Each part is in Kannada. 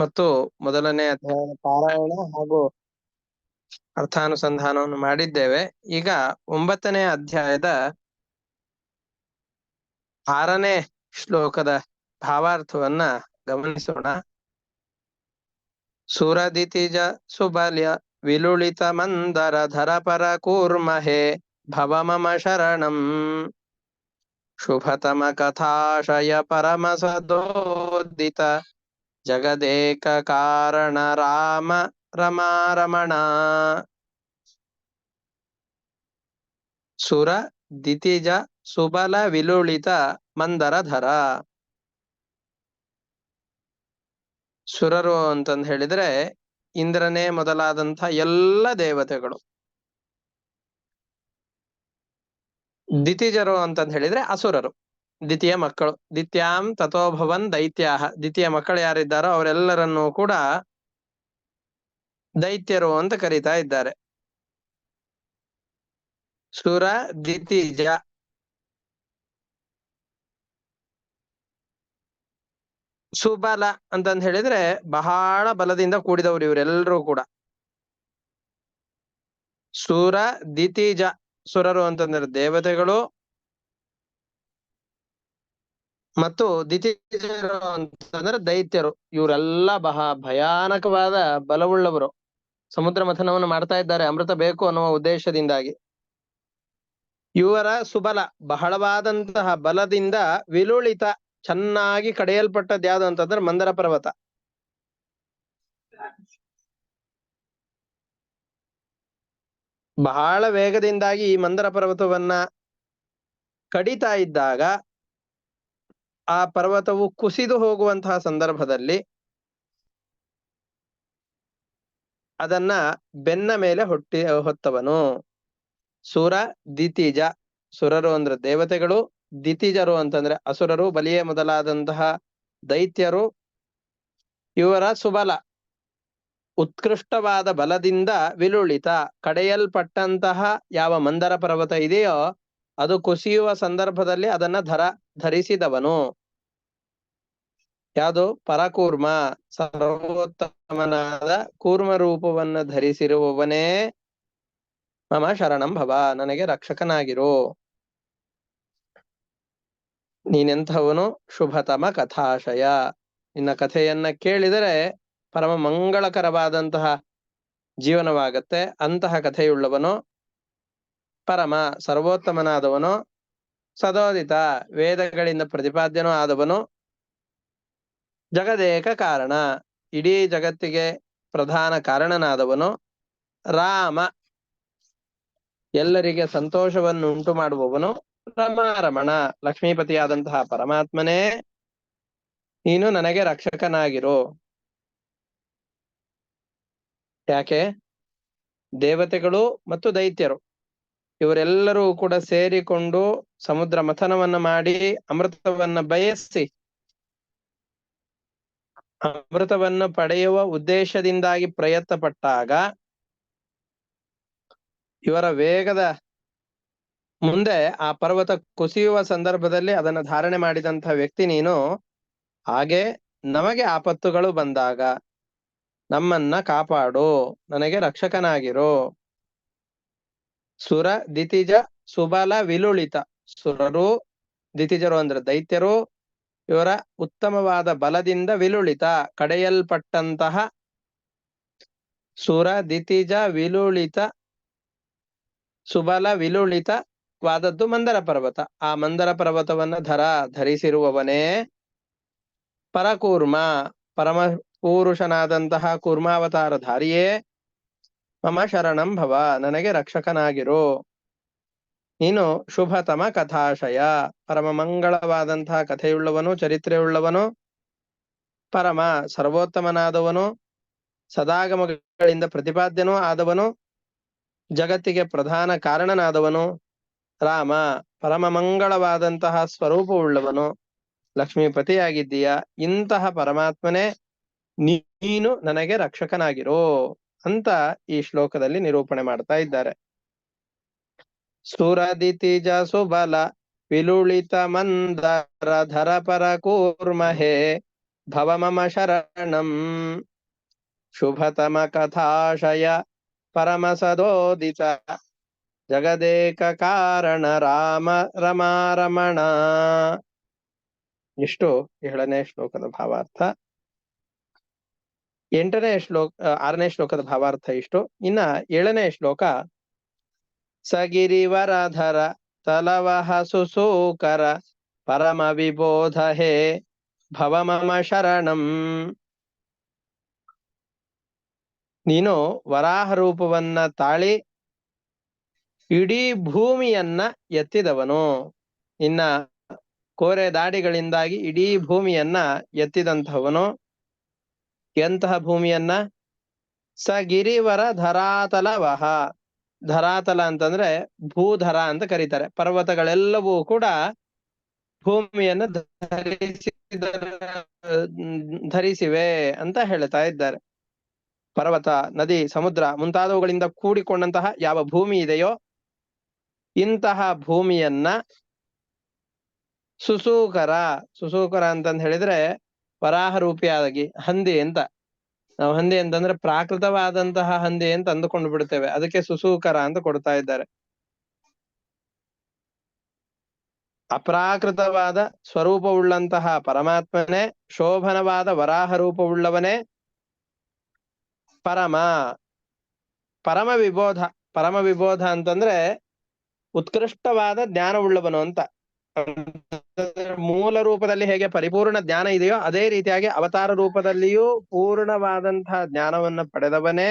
ಮತ್ತು ಮೊದಲನೇ ಅಧ್ಯಾಯದ ಪಾರಾಯಣ ಹಾಗೂ ಅರ್ಥಾನುಸಂಧಾನವನ್ನು ಮಾಡಿದ್ದೇವೆ. ಈಗ 9ನೇ ಅಧ್ಯಾಯದ 6ನೇ ಶ್ಲೋಕದ ಭಾವಾರ್ಥವನ್ನ ಗಮನಿಸೋಣ. ಸುರದಿತಿಜ ಸುಬಲ್ಯ ವಿಲುಳಿತ ಮಂದರ ಧರಪರ ಕೂರ್ಮಹೇ ಭವ ಮಮ ಶರಣಂ ಶುಭತಮ ಕಥಾಶಯ ಪರಮ ಸದೋದಿತ ಜಗದೇಕ ಕಾರಣ ರಾಮ ರಮಾರಮಣ. ಸುರ ದಿತಿಜ ಸುಬಲ ವಿಲುಳಿತ ಮಂದರಧರ. ಸುರರು ಅಂತಂದು ಹೇಳಿದ್ರೆ ಇಂದ್ರನೇ ಮೊದಲಾದಂಥ ಎಲ್ಲ ದೇವತೆಗಳು. ದಿತಿಜರು ಅಂತಂದು ಹೇಳಿದ್ರೆ ಅಸುರರು, ದ್ವಿತೀಯ ಮಕ್ಕಳು. ದಿತ್ಯಾಂ ತಥೋಭವನ್ ದೈತ್ಯಾಹ. ದ್ವಿತೀಯ ಮಕ್ಕಳು ಯಾರಿದ್ದಾರೋ ಅವರೆಲ್ಲರನ್ನೂ ಕೂಡ ದೈತ್ಯರು ಅಂತ ಕರೀತಾ ಇದ್ದಾರೆ. ಸುರ ದಿತಿಜ. ಸುಬಲ ಅಂತಂದು ಹೇಳಿದ್ರೆ ಬಹಳ ಬಲದಿಂದ ಕೂಡಿದವರು ಇವರೆಲ್ಲರೂ ಕೂಡ. ಸುರ ದಿತಿಜ. ಸುರರು ಅಂತಂದ್ರೆ ದೇವತೆಗಳು ಮತ್ತು ದಿತಿಜರು ಅಂತಂದ್ರೆ ದೈತ್ಯರು. ಇವರೆಲ್ಲ ಭಯಾನಕವಾದ ಬಲವುಳ್ಳವರು. ಸಮುದ್ರ ಮಥನವನ್ನು ಮಾಡ್ತಾ ಇದ್ದಾರೆ ಅಮೃತ ಬೇಕು ಅನ್ನುವ ಉದ್ದೇಶದಿಂದಾಗಿ. ಇವರ ಸುಬಲ, ಬಹಳವಾದಂತಹ ಬಲದಿಂದ ವಿಲುಳಿತ, ಚೆನ್ನಾಗಿ ಕಡೆಯಲ್ಪಟ್ಟದ್ದು ಯಾವುದು ಅಂತಂದ್ರೆ ಮಂದರ ಪರ್ವತ. ಬಹಳ ವೇಗದಿಂದಾಗಿ ಈ ಮಂದರ ಪರ್ವತವನ್ನ ಕಡಿತಾ ಇದ್ದಾಗ ಆ ಪರ್ವತವು ಕುಸಿದು ಹೋಗುವಂತಹ ಸಂದರ್ಭದಲ್ಲಿ ಅದನ್ನ ಬೆನ್ನ ಮೇಲೆ ಹೊತ್ತವನು ಸುರ ದಿತಿಜ. ಸುರರು ಅಂದ್ರೆ ದೇವತೆಗಳು, ದಿತಿಜರು ಅಂತಂದ್ರೆ ಅಸುರರು, ಬಲಿಯೇ ಮೊದಲಾದಂತಹ ದೈತ್ಯರು. ಇವರ ಸುಬಲ, ಉತ್ಕೃಷ್ಟವಾದ ಬಲದಿಂದ ವಿಲುಳಿತ, ಕಡೆಯಲ್ಪಟ್ಟಂತಹ ಯಾವ ಮಂದರ ಪರ್ವತ ಇದೆಯೋ ಅದು ಕುಸಿಯುವ ಸಂದರ್ಭದಲ್ಲಿ ಅದನ್ನ ಧರಿಸಿದವನು ಯಾವುದು? ಪರಕೂರ್ಮ, ಸರ್ವೋತ್ತಮನಾದ ಕೂರ್ಮ ರೂಪವನ್ನು ಧರಿಸಿರುವವನೇ ಮಮ ಶರಣಂ ಭವ, ನನಗೆ ರಕ್ಷಕನಾಗಿರು. ನೀನೆಂಥವನು? ಶುಭತಮ ಕಥಾಶಯ, ನಿನ್ನ ಕಥೆಯನ್ನ ಕೇಳಿದರೆ ಪರಮ ಮಂಗಳಕರವಾದಂತಹ ಜೀವನವಾಗತ್ತೆ. ಅಂತಹ ಕಥೆಯುಳ್ಳವನು, ಪರಮ ಸರ್ವೋತ್ತಮನಾದವನು, ಸದೋದಿತ ವೇದಗಳಿಂದ ಪ್ರತಿಪಾದ್ಯನೂ ಆದವನು, ಜಗದೇಕ ಕಾರಣ ಇಡೀ ಜಗತ್ತಿಗೆ ಪ್ರಧಾನ ಕಾರಣನಾದವನು, ರಾಮ ಎಲ್ಲರಿಗೆ ಸಂತೋಷವನ್ನು ಉಂಟು ಮಾಡುವವನು, ರಮಾರಮಣ ಲಕ್ಷ್ಮೀಪತಿಯಾದಂತಹ ಪರಮಾತ್ಮನೇ ನೀನು ನನಗೆ ರಕ್ಷಕನಾಗಿರು. ಯಾಕೆ? ದೇವತೆಗಳು ಮತ್ತು ದೈತ್ಯರು ಇವರೆಲ್ಲರೂ ಕೂಡ ಸೇರಿಕೊಂಡು ಸಮುದ್ರ ಮಥನವನ್ನ ಮಾಡಿ ಅಮೃತವನ್ನ ಬಯಸಿ ಅಮೃತವನ್ನು ಪಡೆಯುವ ಉದ್ದೇಶದಿಂದಾಗಿ ಪ್ರಯತ್ನ ಪಟ್ಟಾಗ ಇವರ ವೇಗದ ಮುಂದೆ ಆ ಪರ್ವತ ಕುಸಿಯುವ ಸಂದರ್ಭದಲ್ಲಿ ಅದನ್ನು ಧಾರಣೆ ಮಾಡಿದಂತಹ ವ್ಯಕ್ತಿ ನೀನು. ಹಾಗೆ ನಮಗೆ ಆಪತ್ತುಗಳು ಬಂದಾಗ ನಮ್ಮನ್ನ ಕಾಪಾಡು, ನನಗೆ ರಕ್ಷಕನಾಗಿರು. ಸುರ ದಿತಿಜ ಸುಬಲ ವಿಲುಳಿತ. ಸುರರು ದಿತಿಜರು ಅಂದ್ರೆ ದೈತ್ಯರು, ಇವರ ಉತ್ತಮವಾದ ಬಲದಿಂದ ವಿಲುಳಿತ, ಕಡೆಯಲ್ಪಟ್ಟಂತಹ. ಸುರ ದಿತಿಜ ವಿಲುಳಿತ ಸುಬಲ ವಿಲುಳಿತವಾದದ್ದು ಮಂದರ ಪರ್ವತ. ಆ ಮಂದರ ಪರ್ವತವನ್ನ ಧರಿಸಿರುವವನೇ ಪರಕೂರ್ಮ, ಪರಮ ಪುರುಷನಾದಂತಹ ಕೂರ್ಮಾವತಾರಧಾರಿಯೇ ಮಮ ಶರಣಂ ಭವ, ನನಗೆ ರಕ್ಷಕನಾಗಿರು. ನೀನು ಶುಭತಮ ಕಥಾಶಯ, ಪರಮ ಮಂಗಳವಾದಂತಹ ಕಥೆಯುಳ್ಳವನು, ಚರಿತ್ರೆಯುಳ್ಳವನು, ಪರಮ ಸರ್ವೋತ್ತಮನಾದವನು, ಸದಾಗಮಗಳಿಂದ ಪ್ರತಿಪಾದ್ಯನೂ ಆದವನು, ಜಗತ್ತಿಗೆ ಪ್ರಧಾನ ಕಾರಣನಾದವನು, ರಾಮ ಪರಮ ಮಂಗಳವಾದಂತಹ ಸ್ವರೂಪವುಳ್ಳವನು, ಲಕ್ಷ್ಮೀಪತಿಯಾಗಿದ್ದೀಯ. ಇಂತಹ ಪರಮಾತ್ಮನೇ ನೀನು ನನಗೆ ರಕ್ಷಕನಾಗಿರೋ ಅಂತ ಈ ಶ್ಲೋಕದಲ್ಲಿ ನಿರೂಪಣೆ ಮಾಡ್ತಾ ಇದ್ದಾರೆ. ಸುರದಿತಿಜ ಸುಬಲ ವಿಲುಳಿತ ಮಂದರ ಧರಪರ ಕೂರ್ಮಹೇ ಭವ ಮಮ ಶರಣಂ ಶುಭತಮ ಕಥಾಶಯ ಪರಮ ಸದೋದಿತ ಜಗದೇಕ ಕಾರಣ ರಾಮ ರಮಾರಮಣ. ಇಷ್ಟು 7ನೇ ಶ್ಲೋಕದ ಭಾವಾರ್ಥ. 6ನೇ ಶ್ಲೋಕದ ಭಾವಾರ್ಥ ಇಷ್ಟು. ಇನ್ನ 7ನೇ ಶ್ಲೋಕ ಸಗಿರಿವರಧರ ತಲವಹ ಸುಸೂಕರ ಪರಮ ವಿಬೋಧ ಹೇ ಭವ ಮಮ ಶರಣಂ. ನೀನು ವರಾಹ ರೂಪವನ್ನ ತಾಳಿ ಇಡೀ ಭೂಮಿಯನ್ನ ಎತ್ತಿದವನು. ಇನ್ನ ಕೋರೆ ದಾಡಿಗಳಿಂದಾಗಿ ಇಡೀ ಭೂಮಿಯನ್ನ ಎತ್ತಿದಂತಹವನು. ಎಂತಹ ಭೂಮಿಯನ್ನ? ಸ ಗಿರಿವರ ಧರಾತಲವಹ. ಧರಾತಲ ಅಂತಂದ್ರೆ ಭೂಧರ ಅಂತ ಕರೀತಾರೆ. ಪರ್ವತಗಳೆಲ್ಲವೂ ಕೂಡ ಭೂಮಿಯನ್ನು ಧರಿಸಿವೆ ಅಂತ ಹೇಳ್ತಾ ಇದ್ದಾರೆ. ಪರ್ವತ, ನದಿ, ಸಮುದ್ರ ಮುಂತಾದವುಗಳಿಂದ ಕೂಡಿಕೊಂಡಂತಹ ಯಾವ ಭೂಮಿ ಇದೆಯೋ ಇಂತಹ ಭೂಮಿಯನ್ನ ಸುಸೂಕರ. ಸುಸೂಕರ ಅಂತಂದ್ ಹೇಳಿದ್ರೆ ವರಾಹ ರೂಪಿಯಾಗಿ ಹಂದಿ ಅಂತ. ನಾವು ಹಂದಿ ಅಂತಂದ್ರೆ ಪ್ರಾಕೃತವಾದಂತಹ ಹಂದಿ ಅಂತ ಅಂದುಕೊಂಡು ಬಿಡ್ತೇವೆ. ಅದಕ್ಕೆ ಸುಸೂಕರ ಅಂತ ಕೊಡ್ತಾ ಇದ್ದಾರೆ. ಅಪ್ರಾಕೃತವಾದ ಸ್ವರೂಪವುಳ್ಳಂತಹ ಪರಮಾತ್ಮನೇ, ಶೋಭನವಾದ ವರಾಹ ರೂಪವುಳ್ಳವನೇ ಪರಮ. ಪರಮ ವಿಬೋಧ. ಪರಮ ವಿಬೋಧ ಅಂತಂದ್ರೆ ಉತ್ಕೃಷ್ಟವಾದ ಜ್ಞಾನವುಳ್ಳವನು ಅಂತ. ಮೂಲ ರೂಪದಲ್ಲಿ ಹೇಗೆ ಪರಿಪೂರ್ಣ ಜ್ಞಾನ ಇದೆಯೋ ಅದೇ ರೀತಿಯಾಗಿ ಅವತಾರ ರೂಪದಲ್ಲಿಯೂ ಪೂರ್ಣವಾದಂತಹ ಜ್ಞಾನವನ್ನು ಪಡೆದವನೇ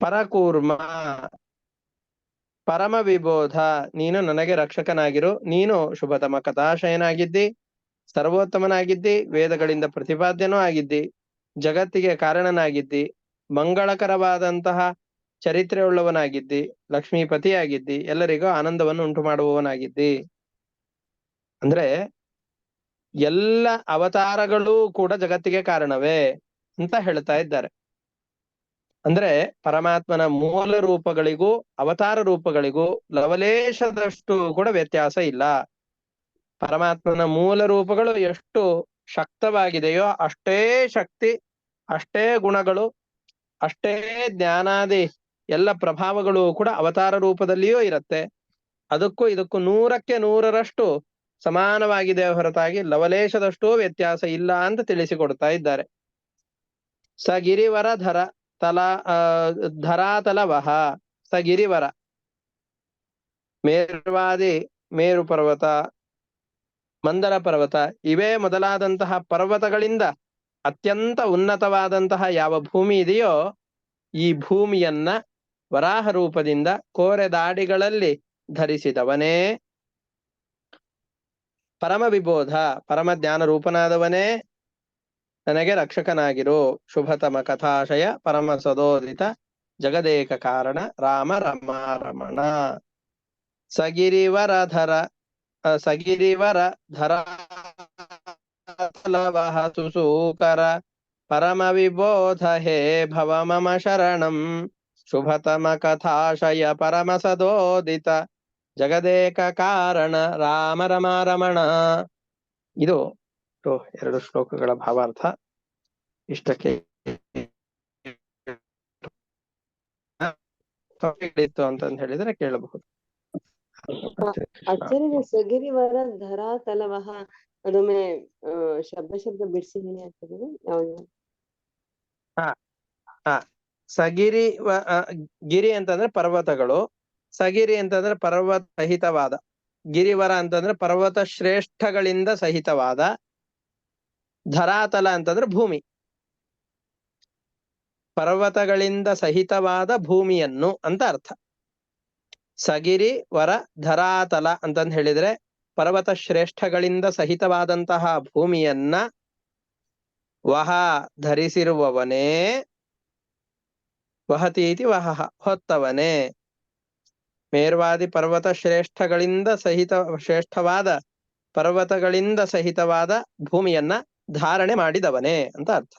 ಪರಕೂರ್ಮ. ಪರಮ ವಿಬೋಧ. ನೀನು ನನಗೆ ರಕ್ಷಕನಾಗಿರು. ನೀನು ಶುಭತಮ ಕಥಾಶಯನಾಗಿದ್ದಿ, ಸರ್ವೋತ್ತಮನಾಗಿದ್ದಿ, ವೇದಗಳಿಂದ ಪ್ರತಿಪಾದ್ಯನೂ ಆಗಿದ್ದಿ, ಜಗತ್ತಿಗೆ ಕಾರಣನಾಗಿದ್ದಿ, ಮಂಗಳಕರವಾದಂತಹ ಚರಿತ್ರೆಯುಳ್ಳವನಾಗಿದ್ದಿ, ಲಕ್ಷ್ಮೀಪತಿಯಾಗಿದ್ದಿ, ಎಲ್ಲರಿಗೂ ಆನಂದವನ್ನು ಉಂಟು ಮಾಡುವವನಾಗಿದ್ದಿ. ಅಂದ್ರೆ ಎಲ್ಲ ಅವತಾರಗಳೂ ಕೂಡ ಜಗತ್ತಿಗೆ ಕಾರಣವೇ ಅಂತ ಹೇಳ್ತಾ ಇದ್ದಾರೆ. ಅಂದ್ರೆ ಪರಮಾತ್ಮನ ಮೂಲ ರೂಪಗಳಿಗೂ ಅವತಾರ ರೂಪಗಳಿಗೂ ಲವಲೇಶದಷ್ಟು ಕೂಡ ವ್ಯತ್ಯಾಸ ಇಲ್ಲ. ಪರಮಾತ್ಮನ ಮೂಲ ರೂಪಗಳು ಎಷ್ಟು ಶಕ್ತವಾಗಿದೆಯೋ ಅಷ್ಟೇ ಶಕ್ತಿ, ಅಷ್ಟೇ ಗುಣಗಳು, ಅಷ್ಟೇ ಜ್ಞಾನಾದಿ ಎಲ್ಲ ಪ್ರಭಾವಗಳು ಕೂಡ ಅವತಾರ ರೂಪದಲ್ಲಿಯೂ ಇರುತ್ತೆ. ಅದಕ್ಕೂ ಇದಕ್ಕೂ 100ಕ್ಕೆ 100ರಷ್ಟು ಸಮಾನವಾಗಿದೆ ಹೊರತಾಗಿ ಲವಲೇಶದಷ್ಟೂ ವ್ಯತ್ಯಾಸ ಇಲ್ಲ ಅಂತ ತಿಳಿಸಿಕೊಡ್ತಾ ಇದ್ದಾರೆ. ಸ ಗಿರಿವರ ಧರ ಧರಾತಲವಹ. ಸ ಗಿರಿವರ, ಮೇರ್ವಾದಿ ಮೇರು ಪರ್ವತ, ಮಂದರ ಪರ್ವತ ಇವೇ ಮೊದಲಾದಂತಹ ಪರ್ವತಗಳಿಂದ ಅತ್ಯಂತ ಉನ್ನತವಾದಂತಹ ಯಾವ ಭೂಮಿ ಇದೆಯೋ ಈ ಭೂಮಿಯನ್ನ ವರಾಹ ರೂಪದಿಂದ ಕೋರೆ ದಾಡಿಗಳಲ್ಲಿ ಧರಿಸಿದವನೇ ಪರಮ ವಿಬೋಧ. ಪರಮ ಜ್ಞಾನ ರೂಪನಾದವನೇ ನನಗೆ ರಕ್ಷಕನಾಗಿರು. ಶುಭತಮ ಕಥಾಶಯ ಪರಮ ಸದೋದಿತ ಜಗದೇಕ ಕಾರಣ ರಾಮ ರಮಾರಮಣ. ಸಗಿರಿವರ ಧರಾತಲವಹ ಸುಸೂಕರ ಪರಮ ವಿಬೋಧ ಹೇ ಭವ ಮಮ ಶರಣಂ ಶುಭತಮ ಕಥಾಶಯ ಪರಮ ಸದೋದಿತ ಜಗದೇಕ ಕಾರಣ ರಾಮ ರಮಾರಮಣ. ಇದು 2 ಶ್ಲೋಕಗಳ ಭಾವಾರ್ಥ. ಇಷ್ಟಕ್ಕೆ ಇತ್ತು ಅಂತಂದು ಹೇಳಿದ್ರೆ ಕೇಳಬಹುದು. ಆಚಾರ್ಯ ಸಗಿರಿವರ ಧರಾತಲವಹ ಅದೊಮ್ಮೆ ಶಬ್ದ ಬಿಡಿಸಿ ಹೇಳಿ ಆಗ್ತದೆ. ಯಾವ್ದು? ಸಗಿರಿ ಗಿರಿ ಅಂತಂದ್ರೆ ಪರ್ವತಗಳು, ಸಗಿರಿ ಅಂತಂದ್ರೆ ಪರ್ವತ ಸಹಿತವಾದ, ಗಿರಿವರ ಅಂತಂದ್ರೆ ಪರ್ವತ ಶ್ರೇಷ್ಠಗಳಿಂದ ಸಹಿತವಾದ, ಧರಾತಲ ಅಂತಂದ್ರೆ ಭೂಮಿ, ಪರ್ವತಗಳಿಂದ ಸಹಿತವಾದ ಭೂಮಿಯನ್ನು ಅಂತ ಅರ್ಥ. ಸಗಿರಿ ವರ ಧರಾತಲ ಅಂತಂದು ಹೇಳಿದ್ರೆ ಪರ್ವತ ಶ್ರೇಷ್ಠಗಳಿಂದ ಸಹಿತವಾದಂತಹ ಭೂಮಿಯನ್ನ ವಹ ಧರಿಸಿರುವವನೇ, ವಹತೀತಿ ವಹ ಹೊತ್ತವನೇ. ಮೇರ್ವಾದಿ ಪರ್ವತ ಶ್ರೇಷ್ಠವಾದ ಪರ್ವತಗಳಿಂದ ಸಹಿತವಾದ ಭೂಮಿಯನ್ನ ಧಾರಣೆ ಮಾಡಿದವನೇ ಅಂತ ಅರ್ಥ.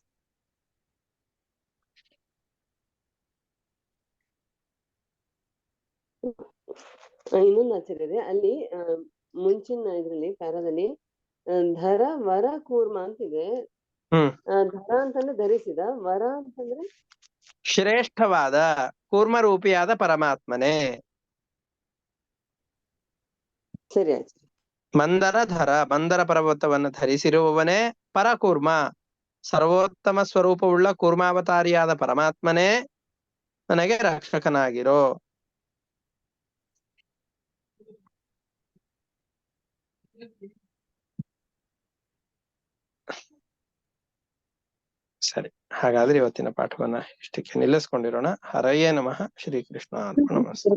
ಇನ್ನೊಂದು ಆಚಾರ್ಯರೇ ಅಲ್ಲಿ ಮುಂಚಿನ ಇದ್ರಲ್ಲಿ ಪ್ಯಾರಾದಲ್ಲಿ ಧರ ವರ ಕೂರ್ಮ ಅಂತಿದೆ. ಧರ ಅಂತಂದ್ರೆ ಧರಿಸಿದ, ವರ ಅಂತಂದ್ರೆ ಶ್ರೇಷ್ಠವಾದ ಕೂರ್ಮರೂಪಿಯಾದ ಪರಮಾತ್ಮನೇ. ಸರಿ ಆಯ್ತು. ಮಂದರ ಪರ್ವತವನ್ನು ಧರಿಸಿರುವವನೇ ಪರಕೂರ್ಮ, ಸರ್ವೋತ್ತಮ ಸ್ವರೂಪವುಳ್ಳ ಕೂರ್ಮಾವತಾರಿಯಾದ ಪರಮಾತ್ಮನೇ ನನಗೆ ರಕ್ಷಕನಾಗಿರೋ. ಸರಿ, ಹಾಗಾದ್ರೆ ಇವತ್ತಿನ ಪಾಠವನ್ನ ಇಷ್ಟಕ್ಕೆ ನಿಲ್ಲಿಸ್ಕೊಂಡಿರೋಣ. ಹರಯೇ ನಮಃ. ಶ್ರೀಕೃಷ್ಣ ಅರ್ಪಣಮಸ್ತು.